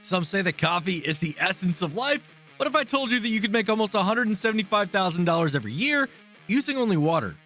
Some say that coffee is the essence of life. What if I told you that you could make almost $175,000 every year using only water?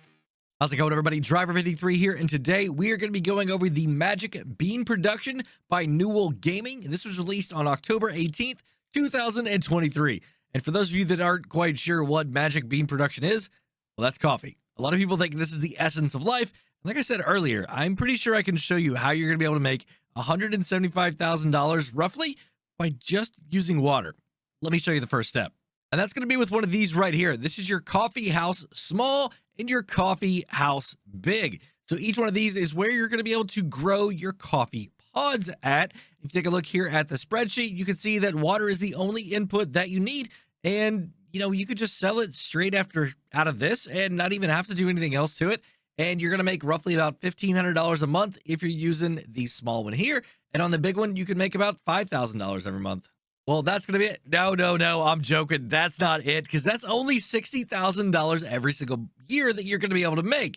How's it going, everybody? Driver53 here, and today we are going to be going over the Magic Bean production by Newell Gaming. This was released on October 18th, 2023. And for those of you that aren't quite sure what Magic Bean production is, well, that's coffee. A lot of people think this is the essence of life. Like I said earlier, I'm pretty sure I can show you how you're going to be able to make $175,000 roughly by just using water. Let me show you the first step. And that's going to be with one of these right here. This is your coffee house small and your coffee house big. So each one of these is where you're going to be able to grow your coffee pods at. If you take a look here at the spreadsheet, you can see that water is the only input that you need. And, you could just sell it straight out of this and not even have to do anything else to it. And you're going to make roughly about $1,500 a month if you're using the small one here. And on the big one, you can make about $5,000 every month. Well, that's going to be it. No, I'm joking. That's not it, because that's only $60,000 every single year that you're going to be able to make.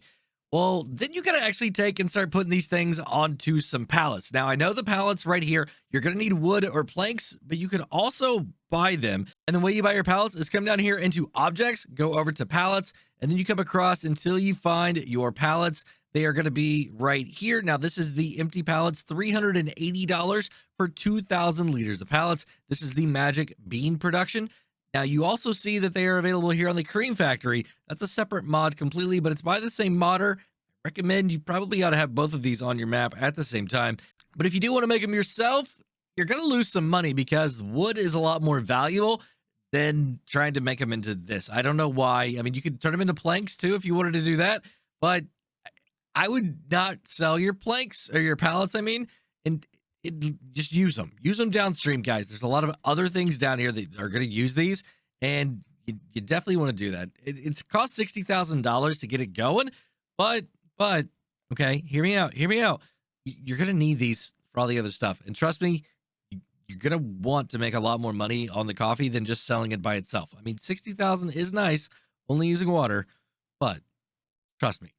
Well, then you got to actually take and start putting these things onto some pallets. Now, I know the pallets right here, you're going to need wood or planks, but you can also buy them. And the way you buy your pallets is come down here into objects, go over to pallets, and then you come across until you find your pallets. They are going to be right here. Now, this is the empty pallets, $380 for 2,000 liters of pallets. This is the Magic Bean production. Now, you also see that they are available here on the Cream Factory. That's a separate mod completely, but it's by the same modder. I recommend you probably ought to have both of these on your map at the same time. But if you do want to make them yourself, you're going to lose some money because wood is a lot more valuable than trying to make them into this. I don't know why. I mean, you could turn them into planks too if you wanted to do that, but I would not sell your planks or your pallets, and just use them. Use them downstream, guys. There's a lot of other things down here that are going to use these, and you definitely want to do that. It's cost $60,000 to get it going, but okay, hear me out. You're going to need these for all the other stuff, and trust me, you're going to want to make a lot more money on the coffee than just selling it by itself. I mean, $60,000 is nice, only using water, but trust me,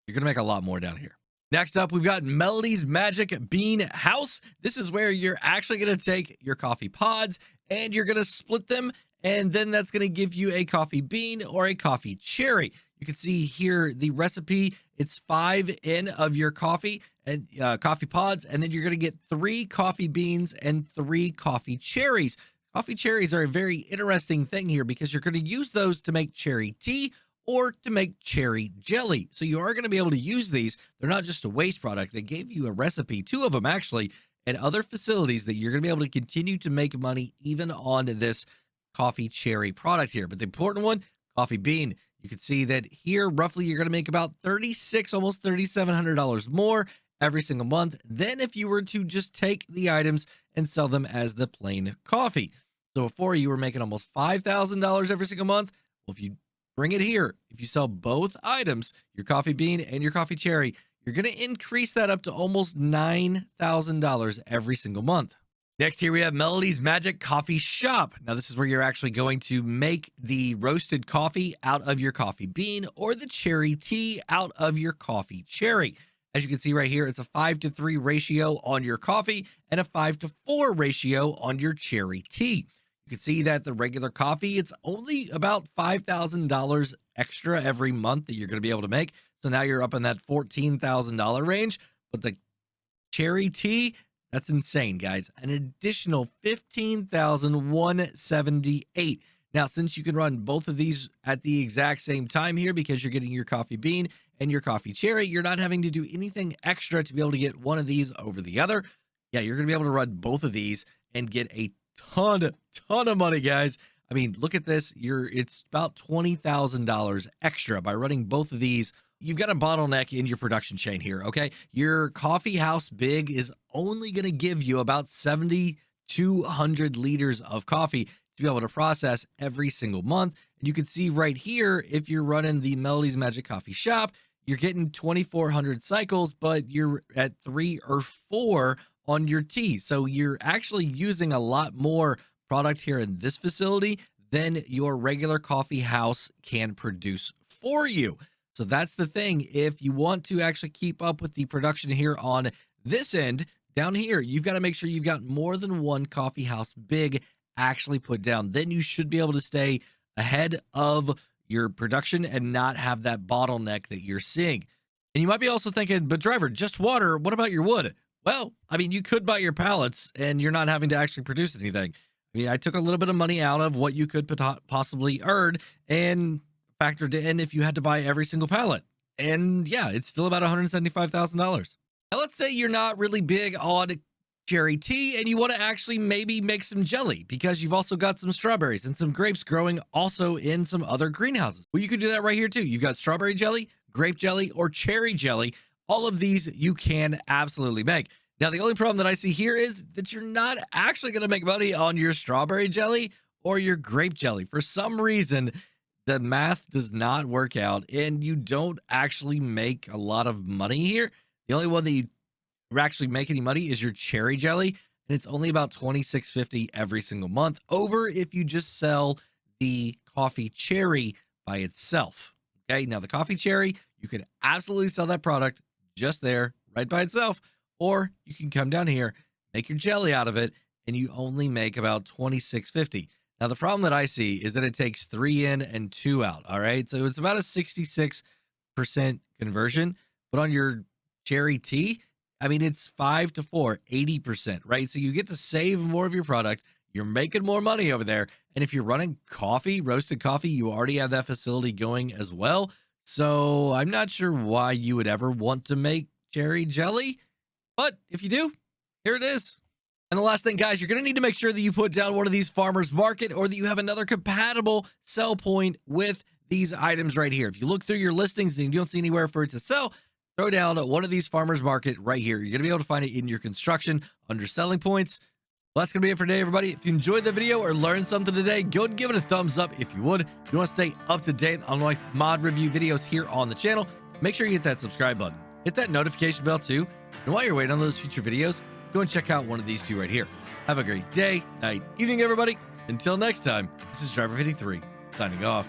you're going to make a lot more down here. Next up, we've got Melody's Magic Bean House. This is where you're actually going to take your coffee pods and you're going to split them, and then that's going to give you a coffee bean or a coffee cherry. You can see here the recipe. It's 5 in of your coffee and coffee pods, and then you're going to get 3 coffee beans and 3 coffee cherries. Coffee cherries are a very interesting thing here because you're going to use those to make cherry tea or to make cherry jelly. So you are going to be able to use these. They're not just a waste product. They gave you a recipe, 2 of them actually, at other facilities that you're going to be able to continue to make money even on this coffee cherry product here. But the important one, coffee bean. You can see that here, roughly, you're going to make about almost $3,700 more every single month than if you were to just take the items and sell them as the plain coffee. So before, you were making almost $5,000 every single month. Well, if you bring it here, if you sell both items, your coffee bean and your coffee cherry, you're going to increase that up to almost $9,000 every single month. Next here we have Melody's Magic Coffee Shop. Now this is where you're actually going to make the roasted coffee out of your coffee bean or the cherry tea out of your coffee cherry. As you can see right here, it's a 5-to-3 ratio on your coffee and a 5-to-4 ratio on your cherry tea. You can see that the regular coffee, it's only about $5,000 extra every month that you're going to be able to make. So now you're up in that $14,000 range. But the cherry tea, that's insane, guys. An additional $15,178. Now, since you can run both of these at the exact same time here because you're getting your coffee bean and your coffee cherry, you're not having to do anything extra to be able to get one of these over the other. Yeah, you're going to be able to run both of these and get a ton of money, guys. I mean, look at this. It's about $20,000 extra by running both of these. You've got a bottleneck in your production chain here, okay? Your coffee house big is only going to give you about 7,200 liters of coffee to be able to process every single month. And you can see right here, if you're running the Melody's Magic Coffee Shop, you're getting 2,400 cycles, but you're at 3 or 4 on your tea. So you're actually using a lot more product here in this facility than your regular coffee house can produce for you. So that's the thing. If you want to actually keep up with the production here on this end, down here, you've got to make sure you've got more than one coffee house big actually put down. Then you should be able to stay ahead of your production and not have that bottleneck that you're seeing. And you might be also thinking, but driver, just water. What about your wood? Well, I mean, you could buy your pallets and you're not having to actually produce anything. I mean, I took a little bit of money out of what you could possibly earn and factored in if you had to buy every single pallet. And yeah, it's still about $175,000. Now, let's say you're not really big on cherry tea and you want to actually maybe make some jelly because you've also got some strawberries and some grapes growing also in some other greenhouses. Well, you could do that right here too. You've got strawberry jelly, grape jelly, or cherry jelly. All of these you can absolutely make. Now, the only problem that I see here is that you're not actually going to make money on your strawberry jelly or your grape jelly. For some reason, the math does not work out and you don't actually make a lot of money here. The only one that you actually make any money is your cherry jelly, and it's only about $26.50 every single month over if you just sell the coffee cherry by itself. Okay, now the coffee cherry, you can absolutely sell that product just there right by itself, or you can come down here, make your jelly out of it, and you only make about $26.50. Now the problem that I see is that it takes 3 in and 2 out. All right, so it's about a 66% conversion, but on your cherry tea, I mean, it's 5 to 4, 80%, right? So you get to save more of your product. You're making more money over there. And if you're running coffee, roasted coffee, you already have that facility going as well. So I'm not sure why you would ever want to make cherry jelly, but if you do, here it is. And the last thing, guys, you're going to need to make sure that you put down one of these farmers market or that you have another compatible sell point with these items right here. If you look through your listings and you don't see anywhere for it to sell, throw down one of these farmers market right here. You're going to be able to find it in your construction under selling points. Well, that's going to be it for today, everybody. If you enjoyed the video or learned something today, go and give it a thumbs up if you would. If you want to stay up to date on my mod review videos here on the channel, make sure you hit that subscribe button. Hit that notification bell too. And while you're waiting on those future videos, go and check out one of these two right here. Have a great day, night, evening, everybody. Until next time, this is Driver 53 signing off.